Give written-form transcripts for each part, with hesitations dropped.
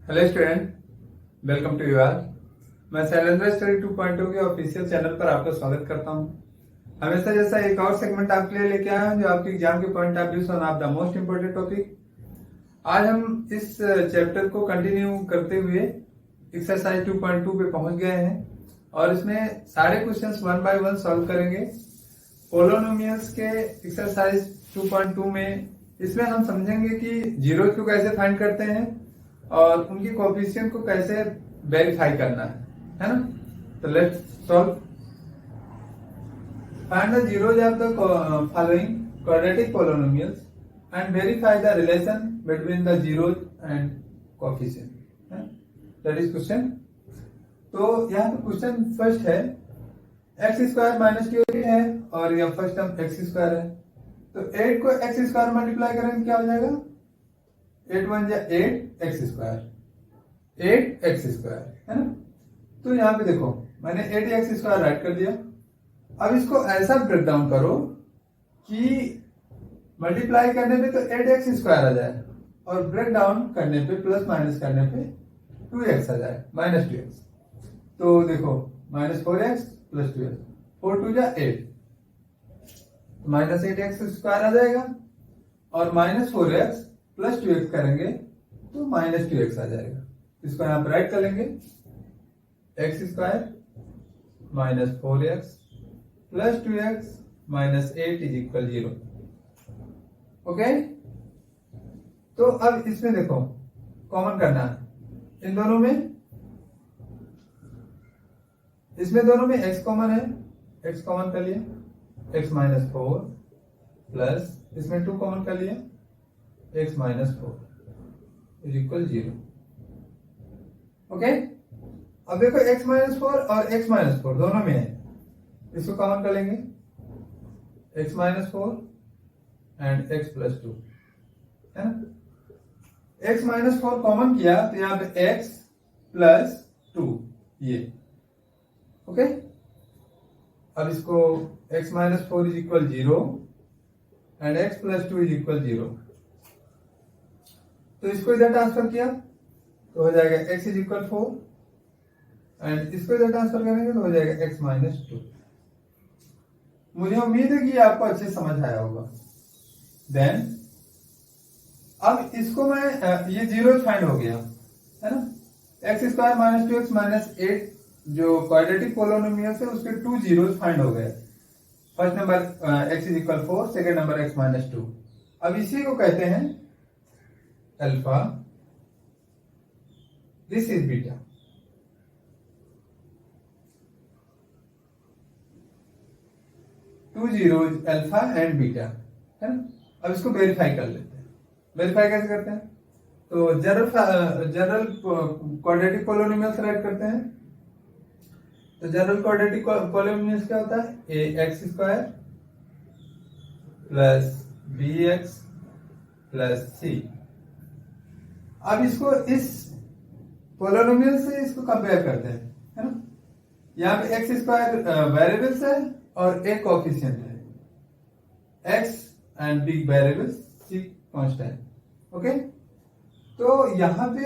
Hello student, welcome to you all. मैं Shailendra study 2.0 के official channel पर आपका स्वागत करता हूं। हमेशा जैसा एक और सेगमेंट आपके लिए लेके आया हूं जो आपके एग्जाम के पॉइंट ऑफ व्यू से one of the most important topic. आज हम इस चैप्टर को कंटिन्यू करते हुए एक्सरसाइज 2.2 पे पहुंच गए हैं और इसमें सारे questions one by one solve करेंगे। पोलोनोमियल्स के एक्सरसाइज 2.2 में इसमें हम समझेंगे कि जीरो को कैसे फाइंड करते हैं और उनकी कोएफिशिएंट को कैसे वेरीफाई करना है ना। तो let's solve. Find the zeros of the following quadratic polynomials and verify the relation between the zeros and coefficient। that is question। तो यहाँ पे क्वेश्चन फर्स्ट है एक्स स्क्वायर माइनस टू है और यह फर्स्ट टर्म एक्स स्क्वायर है। तो 8 को एक्स स्क्वायर मल्टीप्लाई करेंगे क्या हो जाएगा? 8 1 जा 8 एक्स स्क्वायर, 8 एक्स स्क्वायर है ना। तो यहाँ पे देखो मैंने 8 एक्स स्क्वायर राइट कर दिया। अब इसको ऐसा ब्रेक डाउन करो कि मल्टीप्लाई करने पे तो 8 एक्स स्क्वायर आ जाए और ब्रेक डाउन करने पे प्लस माइनस करने पे 2x आ जाए, माइनस 2x। तो देखो माइनस 4x प्लस 2x, 4 2 जा 8, माइनस 8 एक्स स्क्वायर आ जाएगा और माइनस 4x प्लस 2x करेंगे तो माइनस 2x आ जाएगा। इसको यहां पर राइट कर लेंगे, x square minus 4x plus 2x minus 8 is equal 0। Okay, तो अब इसमें देखो कॉमन करना है इन दोनों में। इसमें दोनों में x कॉमन है, x कॉमन कर लिया, x माइनस 4 प्लस इसमें 2 कॉमन कर लिया, x minus 4 is equal 0। Okay, अब देखो x माइनस 4 और x माइनस 4 दोनों में है, इसको कॉमन कर लेंगे, x minus 4 and x plus 2 है ना। x माइनस 4 कॉमन किया तो यहां पे x प्लस 2 ये। ओके, अब इसको x minus 4 is equal 0 and x plus 2 is equal 0। तो इसको इधर ट्रांसफर किया तो हो जाएगा x इज इक्वल 4 एंड इसको इधर ट्रांसफर करेंगे तो हो जाएगा x माइनस 2। मुझे उम्मीद है कि आपको अच्छे समझ आया होगा। देन अब इसको मैं ये जीरो फाइंड हो गया है ना। X square minus 2x minus 8 जो क्वाड्रेटिक पोलोनोमियल्स है उसके 2 जीरोस फाइंड हो गए। First number x is equal 4, second number x minus 2। अब इसी को कहते हैं alpha, this is beta. Two zeros alpha and beta है ना। अब इसको वेरीफाई कर लेते हैं। वेरीफाई कैसे करते हैं? तो जनरल क्वाड्रेटिक पोलोनोमियल्स राइट करते हैं। तो जनरल क्वाड्रेटिक पोलोनोमियल्स क्या होता है? A x square plus B x plus C. अब इसको इस पोलोनोमियल से इसको कंपेयर करते हैं है ना। यहाँ पे एक्स स्क्वायर वेरिएबल्स है और एक कोएफिशिएंट है, x and B variables, C constant. Okay, तो यहाँ पे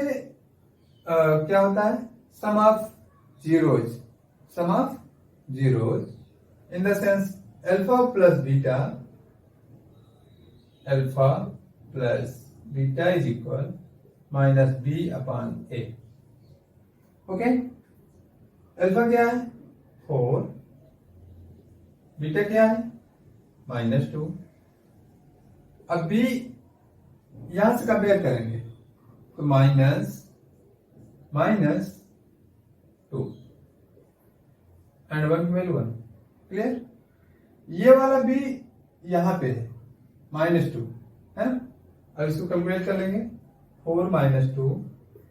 क्या होता है? Sum of zeros, sum of zeros in the sense alpha plus beta, alpha plus beta is equal minus B upon A. Okay, alpha क्या है? 4, beta क्या है? माइनस 2। अब बी यहां से कंपेयर करेंगे तो माइनस 2 एंड 1 की वैल्यू 1। क्लियर? ये वाला बी यहां पे है माइनस 2 है ना। अब इसको कैलकुलेट कर लेंगे, 4 minus 2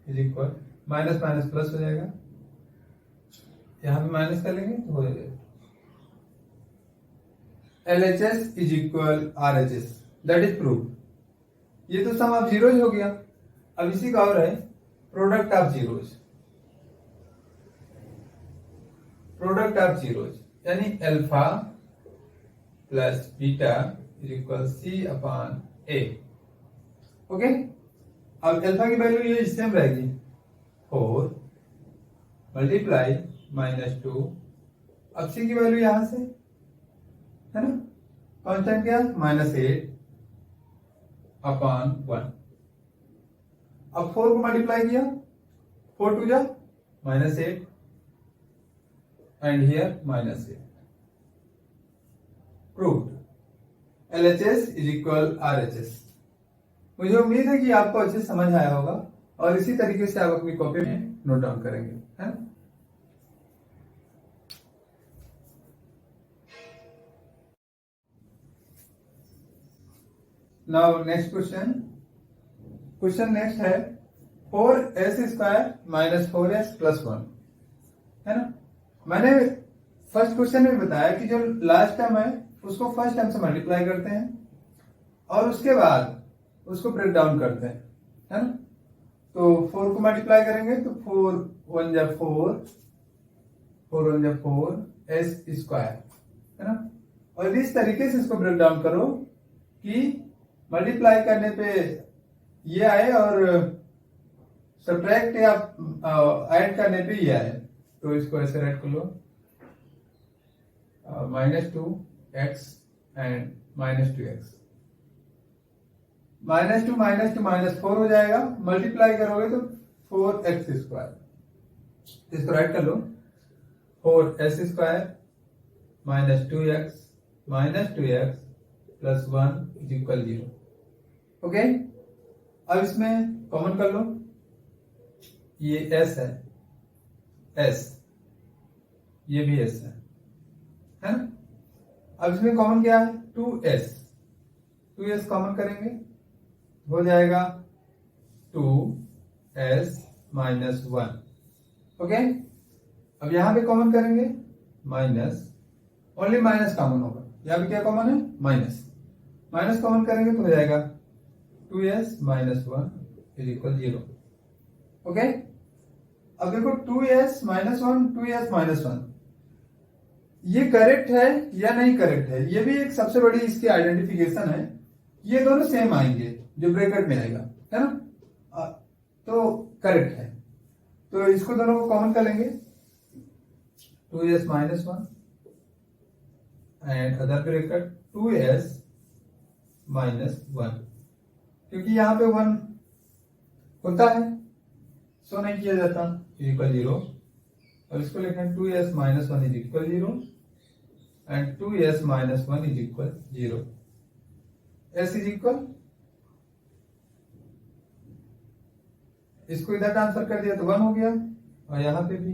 is equal minus minus plus हो जाएगा, यहां पे माइनस कर लेंगे तो हो जाएगा LHS is equal RHS, that is proof. ये तो सम ऑफ जीरोज हो गया। अब इसी का और है product of zeros, product of zeros यानी alpha plus beta is equal C upon A. Okay, अब अल्फा की वैल्यू ये सेम रहेगी 4 मल्टीप्लाई -2, अब सी की वैल्यू यहां से है ना, कांस्टेंट क्या, -8 अपॉन 1। अब 4 को मल्टीप्लाई किया, 4 टू जा -8 and here -8। Proved. LHS is equal RHS। मुझे उम्मीद है कि आपको अच्छे समझ आया होगा और इसी तरीके से आप अपनी कॉपी में नोट डाउन करेंगे, है ना। Now next question. Question next है 4s² - 4s + 1, है ना। मैंने फर्स्ट क्वेश्चन में बताया कि जो लास्ट टर्म है उसको फर्स्ट टर्म से मल्टीप्लाई करते हैं और उसके बाद उसको ब्रेक डाउन करते हैं, है ना। तो 4 को मल्टीप्लाई करेंगे तो 4 1 जा 4, 4 1 जा 4 s², है ना। और इस तरीके से इसको ब्रेक डाउन करो कि मल्टीप्लाई करने पे ये आए और सब्ट्रैक्ट या ऐड करने पे ये आए। तो इसको ऐसे राइट कर लो, -2x एंड -2x, -2 -2 -4 हो जाएगा। मल्टीप्लाई करोगे तो 4x², इसको राइट कर लो, 4s² -2x -2x + 1 = 0। ओके, अब इसमें कॉमन कर लो, ये s है, s, ये भी s है ना। अब इसमें कॉमन क्या है, 2s, 2s कॉमन करेंगे, हो जाएगा 2s - 1। ओके, अब यहां पे कॉमन करेंगे माइनस, ओनली माइनस कॉमन होगा, यहां पे क्या कॉमन है, माइनस कॉमन करेंगे तो हो जाएगा 2s - 1 = 0। ओके, अब देखो 2s - 1 2s - 1 ये करेक्ट है या नहीं करेक्ट है, ये भी एक सबसे बड़ी इसकी आइडेंटिफिकेशन है। ये दोनों सेम आएंगे जो ब्रैकेट में आएगा, है ना। तो करेक्ट है, तो इसको दोनों को कॉमन कर लेंगे, 2s - 1 and other bracket 2s - 1, क्योंकि यहां पे 1 होता है सो नहीं किया जाता, = 0। और इसको लिखें 2s - 1 = 0 and 2s - 1 = 0। s is equal, इसको इधर ट्रांसफर कर दिया तो 1 हो गया और यहां पे भी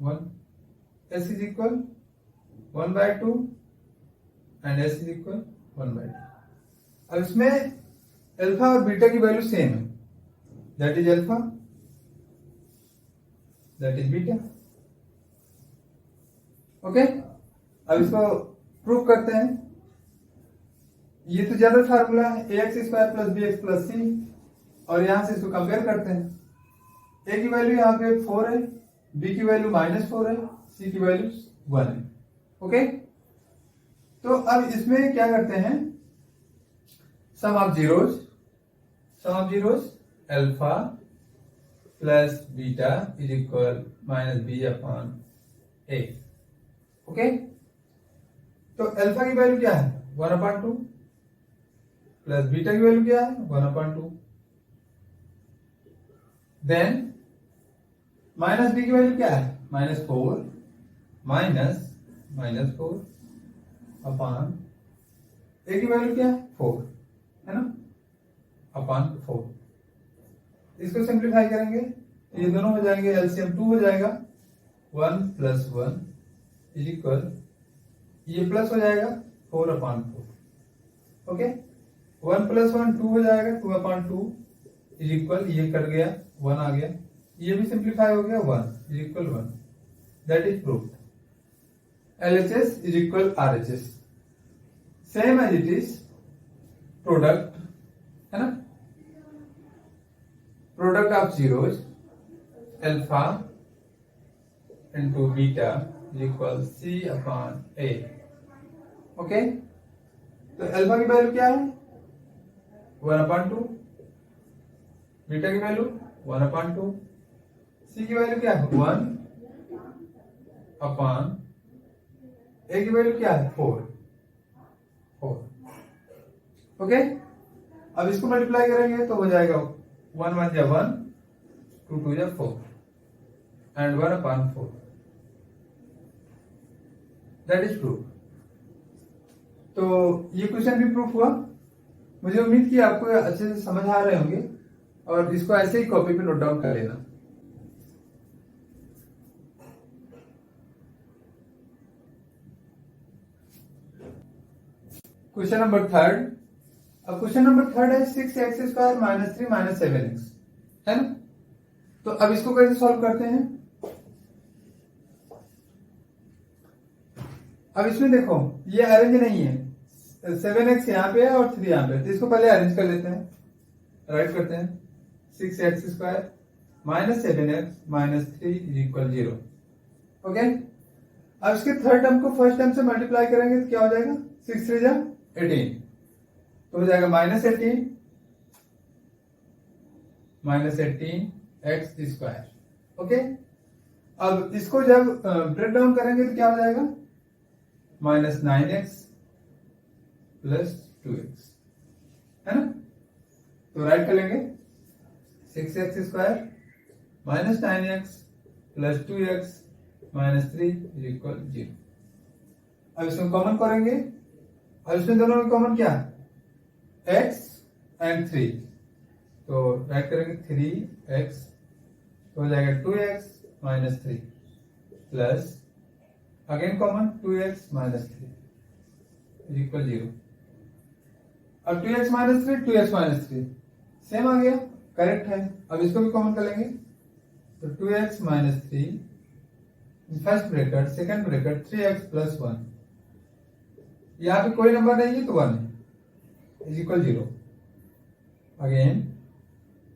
1। s is equal 1/2 and s is equal 1/2। अब इसमें अल्फा और बीटा की वैल्यू सेम है, that is alpha, that is beta. Okay, अब इसको प्रूव करते हैं। ये तो जनरल फार्मूला है, ax² + bx + c, और यहां से इसको कंपेयर करते हैं। a की वैल्यू यहाँ पे 4 है, b की वैल्यू -4 है, c की वैल्यू 1 है। ओके, तो अब इसमें क्या करते हैं, sum of zeros alpha plus beta is equal -b/a। Okay, तो अल्फा की वैल्यू क्या है, 1/2 प्लस बीटा की वैल्यू क्या है, 1/2। देन माइनस बी की वैल्यू क्या है, -4 -4 अपॉन ए की वैल्यू क्या है, 4, है ना, अपॉन 4। इसको सिंप्लीफाई करेंगे ये दोनों हो जाएंगे, एलसीएम 2 हो जाएगा, 1 + 1 इज इक्वल, ये प्लस हो जाएगा 4/4। ओके, 1 + 1 2 हो जाएगा, 2/2 इज इक्वल, ये कट गया 1 आ गया, ये भी सिंप्लीफाई हो गया, 1 is equal 1। That is proved. LHS is equal RHS, same as it is product, है ना, product of zeros alpha into beta is equal C/A। Okay, तो अल्फा की वैल्यू क्या है, 1/2, बीटा की वैल्यू 1/2। सी की वैल्यू क्या है 1 अपॉन ए की वैल्यू क्या है 4। ओके, अब इसको मल्टीप्लाई करेंगे तो हो जाएगा 1 1 जा 1, 2 2 जा 4 एंड 1/4। That is proof. तो ये क्वेश्चन भी प्रूफ हुआ। मुझे उम्मीद की आपको अच्छे से समझ आ रहे होंगे और इसको ऐसे ही कॉपी पे नोट डाउन कर लेना। Question number third. अब क्वेश्चन नंबर थर्ड है 6x² - 3 - 7x, है ना। तो अब इसको कैसे सॉल्व करते हैं। अब इसमें देखो ये अरेंज नहीं है, 7x यहाँ पे है और 3 यहाँ पे है, तो इसको पहले अरेंज कर लेते हैं। राइट करते हैं 6x² - 7x - 3 = 0। ओके, अब इसके थर्ड टर्म को फर्स्ट टर्म से मल्टीप्लाई करेंगे तो क्या हो जाएगा 6 3 जा 18, तो हो जाएगा -18 -18x²। ओके, अब इसको जब ब्रेक डाउन करेंगे तो क्या हो जाएगा -9x + 2x, है ना। तो राइट कर लेंगे 6x² - 9x + 2x - 3 = 0। अब इसमें कॉमन करेंगे, अब इसमें दोनों में कॉमन क्या है x एंड 3, तो राइट करेंगे 3x, तो हो जाएगा 2x - 3 plus again common 2x - 3 = 0। अब 2x - 3 2x - 3 सेम आ गया, करेक्ट है। अब इसको भी कॉमन कर लेंगे, तो 2x - 3 first bracket second bracket 3x + 1, यहाँ पे कोई नंबर नहीं है तो 1 है = 0। Again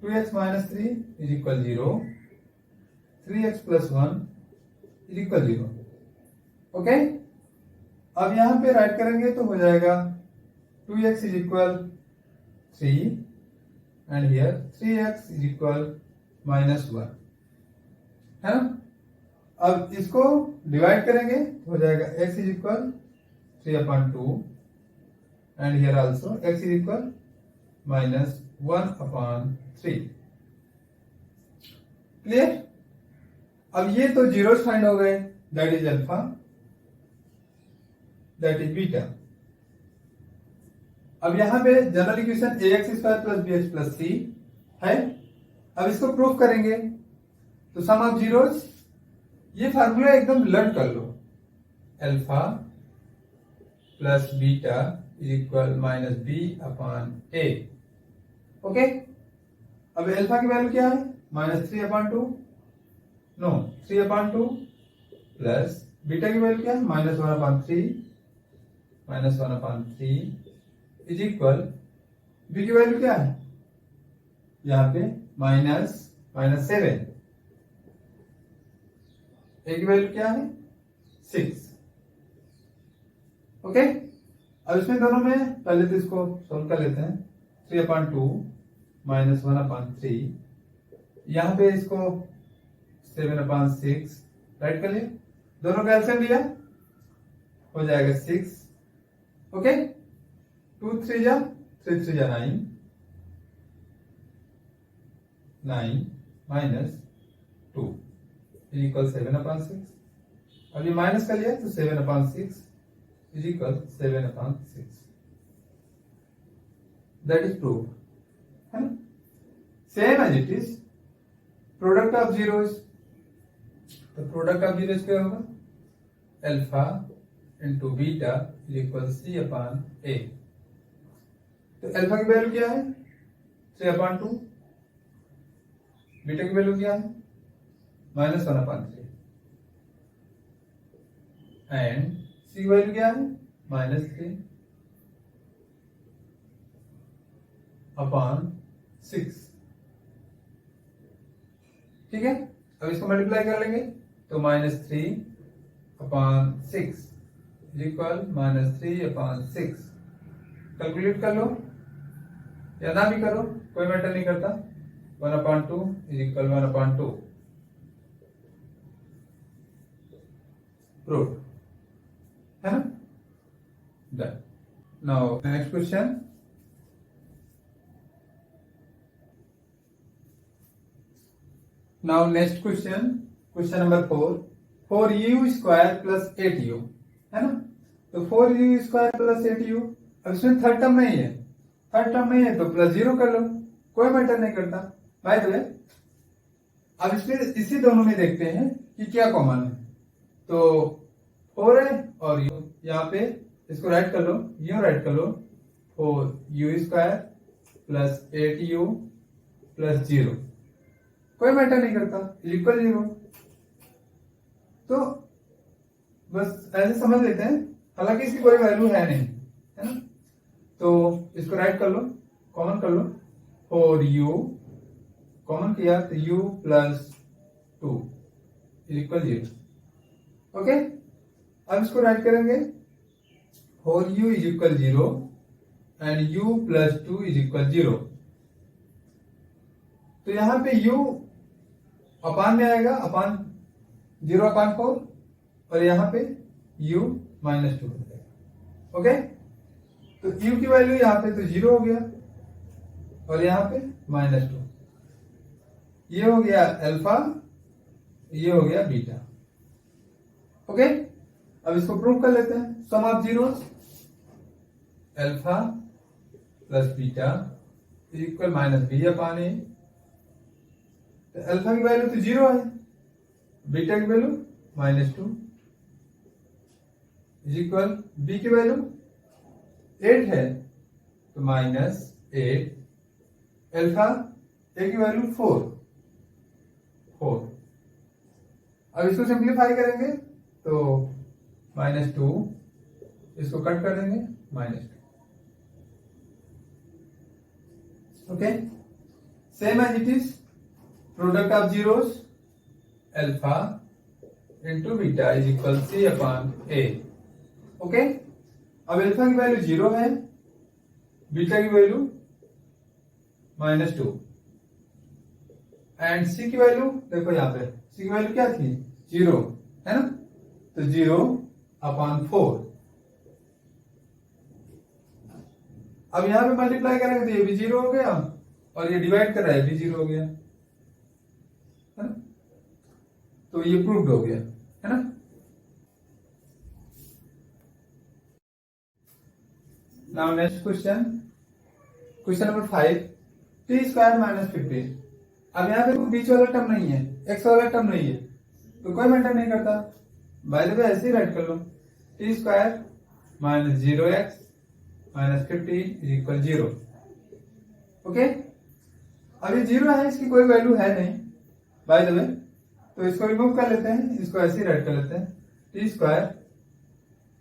2x - 3 = 0, 3x + 1 = 0। ओके, अब यहां पे राइट करेंगे तो हो जाएगा 2x = 3 एंड हियर 3x = -1, है ना। अब इसको डिवाइड करेंगे तो हो जाएगा x = 3/2 and here also x = -1/3। Clear. अब ये तो जीरोस फाइंड हो गए, that is alpha, that is beta. अब यहां पे general equation ax² + bx + c है। अब इसको प्रूफ करेंगे तो सम ऑफ जीरोस, ये फार्मूला एकदम लर्न कर लो, alpha plus beta = -b/a। Okay, अब अल्फा की वैल्यू क्या है -3/2, नो 3/2 प्लस बीटा की वैल्यू क्या है -1/3 = बी की वैल्यू क्या है यहाँ पे -7, ए की वैल्यू क्या है 6। ओके, अब इसमें दोनों में पहले तो इसको सोल्व कर लेते हैं। 3/2 -1/3, यहां पे इसको 7/6 राइट कर लिया, दोनों का एलसीएम लिया हो जाएगा 6। ओके, 2 3 जा 3 3 जा 9 -2 = 7/6। अब ये माइनस कर लिया तो 7/6 = 7/6। दैट इज प्रूफ, है ना। Same as it is product of zeros, तो प्रोडक्ट ऑफ जीरोस क्या होगा अल्फा इंटू बीटा = c/a। तो अल्फा की वैल्यू क्या है 3/2, बीटा की वैल्यू क्या है -1/3 एंड सी की वैल्यू क्या है -3/6। ठीक है, अब इसको मल्टीप्लाई कर लेंगे तो -3/6 = -3/6। कैलकुलेट कर लो या ना भी करो कोई मैटर नहीं करता, 1/2 इज इक्वल 1/2 प्रूव है ना। Done. Now next question, now next question, question number 4, 4u square plus 8u है ना। तो 4u स्क्वायर प्लस 8u, अब इसमें थर्ड टर्म नहीं है, थर्ड टर्म नहीं है तो प्लस 0 कर लो, कोई मैटर नहीं करता। बाय द वे अब इसमें इसी दोनों में देखते हैं कि क्या कॉमन है। तो 4 है और u, यहाँ पे इसको राइट कर लो, यूं राइट कर लो, 4u square plus 8u plus 0, कोई मैटर नहीं करता, इक्वल 0। तो बस ऐसे समझ लेते हैं, हालांकि इसकी कोई वैल्यू है नहीं, है ना। तो इसको राइट कर लो, कॉमन कर लो, 4u कॉमन किया तो u प्लस 2 इक्वल 0। ओके, अब इसको राइट करेंगे, 4u is equal 0 and u plus 2 is equal 0। तो यहां पे u अपान में आएगा, अपान 0/4, और यहां पे u माइनस 2 हो जाएगा। ओके, तो u की वैल्यू यहां पे तो 0 हो गया और यहां पे -2, ये हो गया अल्फा, ये हो गया बीटा। ओके, अब इसको प्रूव कर लेते हैं, sum of zeros, alpha plus beta is equal -b/a। तो अल्फा की वैल्यू तो 0 है, बीटा की वैल्यू -2 इज इक्वल, बी की वैल्यू 8 है तो -8, अल्फा ए की वैल्यू 4। अब इसको सिंप्लीफाई करेंगे तो -2, इसको कट कर देंगे -2। Okay, same as it is, product of zeros, alpha into beta is equal c/a। Okay, अब अल्फा की वैल्यू 0 है, बीटा की वैल्यू -2 एंड सी की वैल्यू देखो, यहां पे सी की वैल्यू क्या थी, 0 है ना। तो 0/4, अब यहां पे मल्टीप्लाई करेंगे तो ये भी 0 हो गया और ये डिवाइड कर रहा है, भी 0 हो गया, है ना। तो ये प्रूव्ड हो गया, है ना। Now next question, question number 5, t² -15। अब यहाँ पे बीच वाला टर्म नहीं है, x वाला टर्म नहीं है, तो कोई मैटर नहीं करता, बाय द वे ऐसे ही राइट कर लो, t² -0x -15 is equal 0। Okay, अब ये 0 है, इसकी कोई वैल्यू है नहीं बाय द वे, तो इसको रिमूव कर लेते हैं, इसको ऐसे ही राइट कर लेते हैं, t²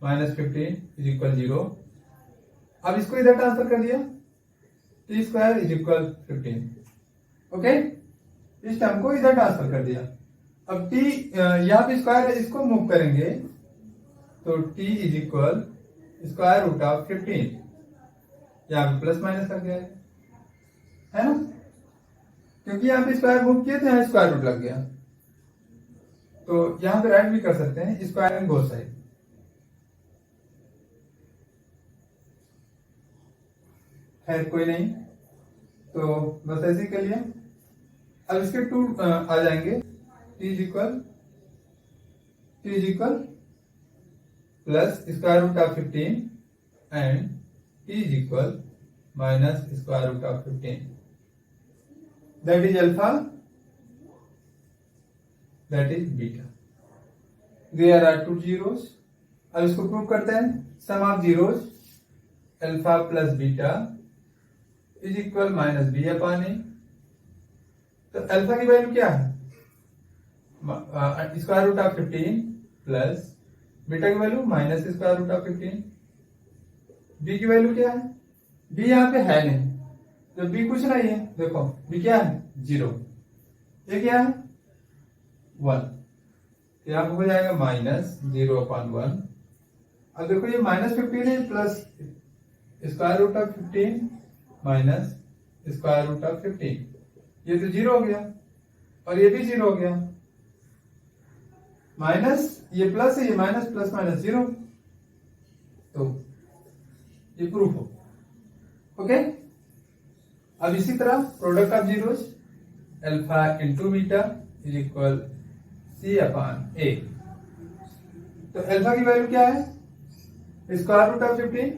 -15 इज इक्वल 0। अब इसको इधर ट्रांसफर कर दिया, t² इज इक्वल 15। ओके, इस टर्म को इधर ट्रांसफर कर दिया। अब t यहाँ पे स्क्वायर है, इसको मूव करेंगे तो t इज इक्वल √15, यहाँ पे प्लस माइनस लग गया है ना, क्योंकि यहाँ पे स्क्वायर मूव किए तो यहाँ स्क्वायर रूट लग गया। तो यहाँ पे राइट भी कर सकते हैं, स्क्वायर इन बोथ साइड। खैर कोई नहीं, तो बस ऐसे ही कर लिया। अब इसके 2 आ जाएंगे, t is equal plus √15 and t is equal -√15, that is alpha, that is beta. There are 2 zeros. अब इसको प्रूव करते हैं, sum of zeros, alpha plus beta is equal -b/a। तो अल्फा की वैल्यू क्या है, √15 प्लस बीटा की value -√15। B की वैल्यू क्या है, बी यहाँ पे है नहीं, तो बी कुछ नहीं है, देखो बी क्या है, 0, ये क्या है 1, तो यहाँ पे हो जाएगा -0/1। अब देखो ये -15 है प्लस √15 माइनस √15, ये तो 0 हो गया और ये भी 0 हो गया, माइनस ये प्लस है, ये माइनस, प्लस माइनस 0, तो ये प्रूफ हो। ओके, अब इसी तरह product of zeros alpha into beta is equal C upon a. तो अल्फा की वैल्यू क्या है, square root of 15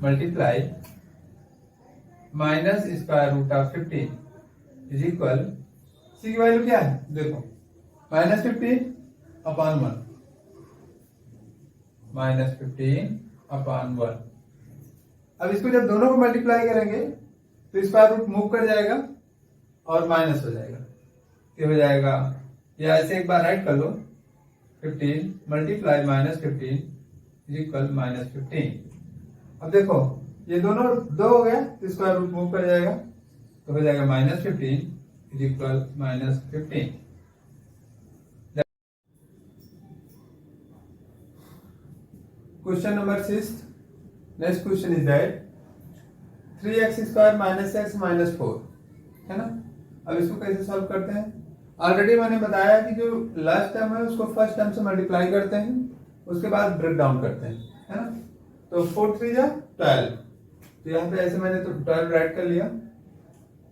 multiply minus square root of 15 is equal, c की वैल्यू क्या है देखो, माइनस 15 अपॉन 1, माइनस 15 अपॉन 1। अब इसको जब दोनों को मल्टीप्लाई करेंगे तो स्क्वायर रूट मूव कर जाएगा और माइनस हो जाएगा, ये हो जाएगा, या ऐसे एक बार राइट कर लो, 15 multiply minus 15 is equal minus 15। अब देखो ये दोनों 2 हो गया तो स्क्वायर रूट मूव कर जाएगा, तो हो जाएगा minus 15 is equal minus 15। Question number 6, next question is that 3x square minus x minus 4 है ना। अब इसको कैसे सॉल्व करते हैं, ऑलरेडी मैंने बताया कि जो लास्ट टर्म है उसको फर्स्ट टर्म से मल्टीप्लाई करते हैं, उसके बाद ब्रेक डाउन करते हैं, है ना। तो 4 3 जा 12, तो यहाँ पे ऐसे मैंने तो 12 राइट कर लिया,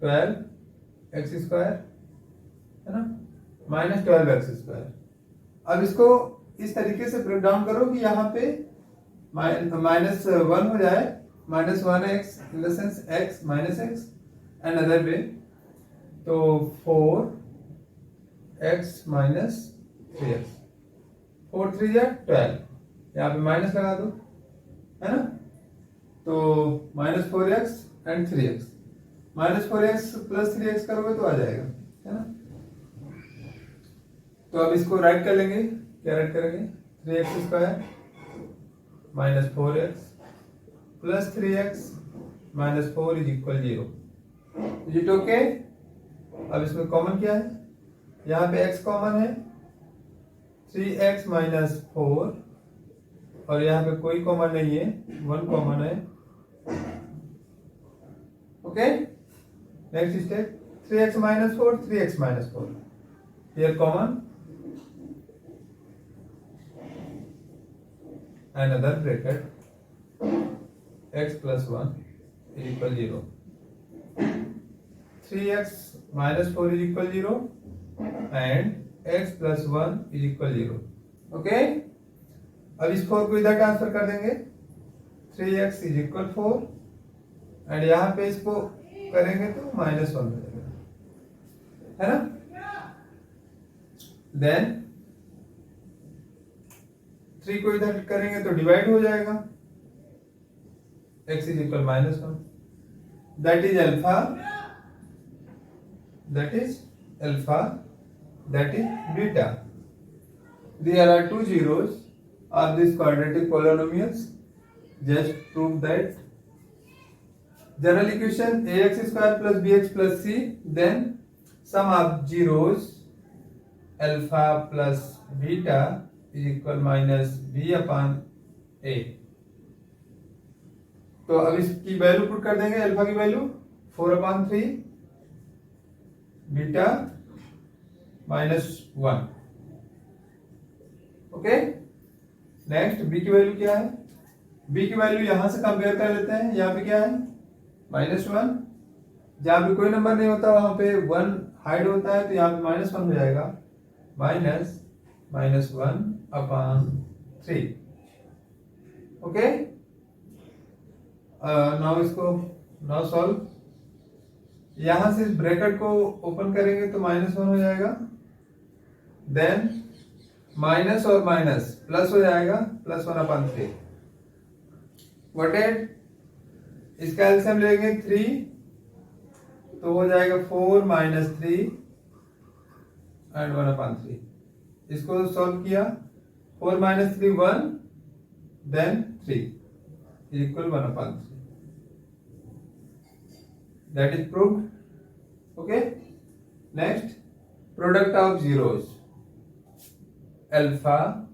12 एक्स स्क्वायर है ना माइनस 12 एक्स स्क्वायर। अब इसको इस तरीके से ब्रेक डाउन करो कि यहाँ पे माइनस 1 हो जाए, minus 1x in the sense x minus x and other way, तो 4x माइनस 3x, 4 3 जा 12, यहाँ पे माइनस लगा दो, है ना। तो minus 4x and 3x, minus 4x plus 3x करोगे तो आ जाएगा, है ना। तो अब इसको राइट कर लेंगे, क्या राइट करेंगे, 3x square minus 4x plus 3x minus 4 is equal 0। Is it okay. अब इसमें कॉमन क्या है, यहाँ पे x कॉमन है, 3x माइनस 4, और यहाँ पे कोई कॉमन नहीं है, 1 कॉमन है। Okay, next step, 3x minus 4, 3x minus 4, here common, another bracket x plus 1 is equal 0, 3x minus 4 is equal 0 and x plus 1 is equal 0। Okay, अब इस 4 को इधर ट्रांसफर कर देंगे, 3x is equal 4 एंड यहाँ पे इसको करेंगे तो माइनस 1 हो जाएगा, है ना। देन 3 को इधर करेंगे तो डिवाइड हो जाएगा, x is equal minus 1, that is alpha, that is alpha, that is beta. There are 2 zeros of these quadratic polynomials, just prove that general equation ax square plus bx plus c, then sum of zeros alpha plus beta is equal minus B upon a. तो अब इसकी value put कर देंगे, alpha की value 4/3, beta minus 1। Okay, next b की value क्या है, B की वैल्यू यहां से कंपेयर कर लेते हैं, यहाँ पे क्या है -1, जहां पे कोई नंबर नहीं होता वहां पे 1 हाइड होता है, तो यहाँ पे -1 हो जाएगा, -1/3। ओके, नाउ इसको नाउ सॉल्व, यहां से ब्रैकेट को ओपन करेंगे तो -1 हो जाएगा, देन माइनस और माइनस प्लस हो जाएगा, +1/3। व्हाट इज, इसका एलसीएम लेंगे 3, तो हो जाएगा 4 - 3 एंड 1/3। इसको सॉल्व किया, 4 - 3 1, then 3 is equal 1/3, that is proved. Okay, next product of zeros alpha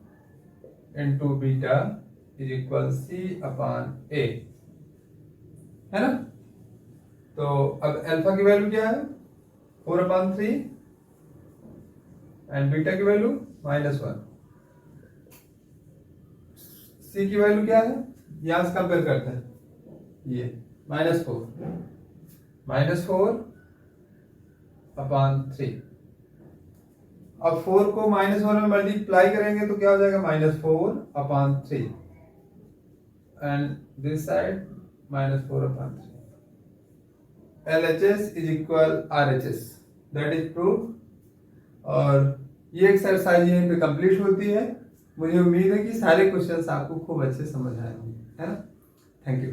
into beta is equal C/A, है ना। तो अब अल्फा की वैल्यू क्या है 4/3 एंड बीटा की वैल्यू -1। सी की वैल्यू क्या है यहां से कंपेयर करते हैं ये -4/3। अब 4 को -1 में मल्टीप्लाई करेंगे तो क्या हो जाएगा -4/3 and this side -4/3। LHS is equal RHS, that is proof. और ये एक्सरसाइज यहीं पे कंप्लीट होती है। मुझे उम्मीद है कि सारे क्वेश्चंस आपको खूब अच्छे समझ आए होंगे, है ना। Thank you.